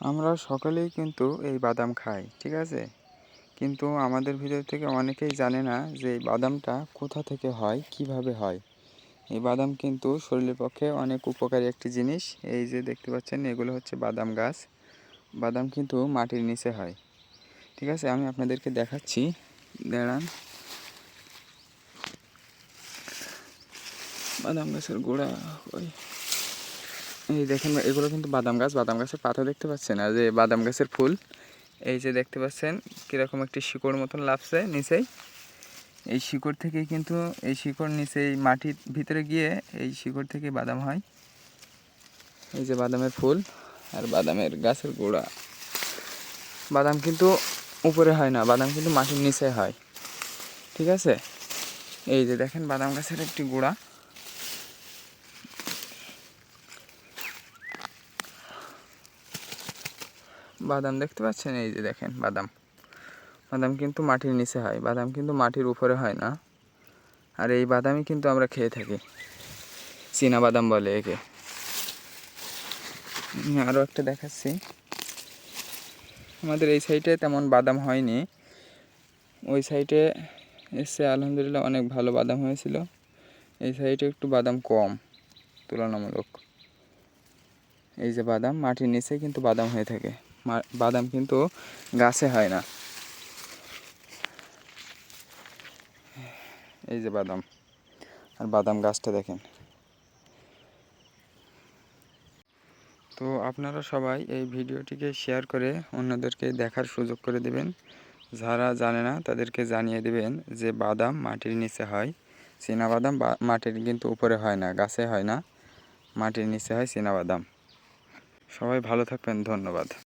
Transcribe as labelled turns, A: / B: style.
A: আমরা সকলেই কিন্তু এই বাদাম খাই, ঠিক আছে? কিন্তু আমাদের ভিতর থেকে অনেকেই জানে না যে এই বাদামটা কোথা থেকে হয়, কিভাবে হয়। এই বাদাম কিন্তু শরীরের পক্ষে অনেক উপকারী একটি জিনিস। এই যে দেখতে পাচ্ছেন এগুলো হচ্ছে বাদাম গাছ। বাদাম কিন্তু মাটির নিচে হয়, ঠিক আছে? আমি আপনাদেরকে দেখাচ্ছি, দাঁড়ান। বাদাম গাছের গোড়া ওই, এই দেখেন এগুলো কিন্তু বাদাম গাছ। বাদাম গাছের পাতা দেখতে পাচ্ছেন, আর যে বাদাম গাছের ফুল, এই যে দেখতে পাচ্ছেন কীরকম একটি শিকড় মতন লাফছে নিচেই। এই শিকড় থেকেই কিন্তু, এই শিকড় নিচেই মাটির ভিতরে গিয়ে এই শিকড় থেকে বাদাম হয়। এই যে বাদামের ফুল আর বাদামের গাছের গোড়া। বাদাম কিন্তু উপরে হয় না, বাদাম কিন্তু মাটির নিচে হয়, ঠিক আছে? এই যে দেখেন বাদাম গাছের একটি গোড়া। বাদাম দেখতে পাচ্ছেন, এই যে দেখেন বাদাম। বাদাম কিন্তু মাটির নিচে হয়, বাদাম কিন্তু মাটির উপরে হয় না। আর এই বাদামই কিন্তু আমরা খেয়ে থাকি, চীনা বাদাম বলে একে। আরও একটা দেখাচ্ছি। আমাদের এই সাইডে তেমন বাদাম হয়নি, ওই সাইডে এসে আলহামদুলিল্লাহ অনেক ভালো বাদাম হয়েছিল। এই সাইডে একটু বাদাম কম তুলনামূলক। এই যে বাদাম মাটির নিচে কিন্তু বাদাম হয়ে থাকে, বাদাম কিন্তু গাছে হয় না। এই যে বাদাম, আর বাদাম গাছটা দেখেন। তো আপনারা সবাই এই ভিডিওটিকে শেয়ার করে অন্যদেরকে দেখার সুযোগ করে দেবেন। যারা জানে না তাদেরকে জানিয়ে দেবেন যে বাদাম মাটির নিচে হয়। চীনা বাদাম মাটির কিন্তু উপরে হয় না, গাছে হয় না, মাটির নিচে হয় চীনা বাদাম। সবাই ভালো থাকবেন, ধন্যবাদ।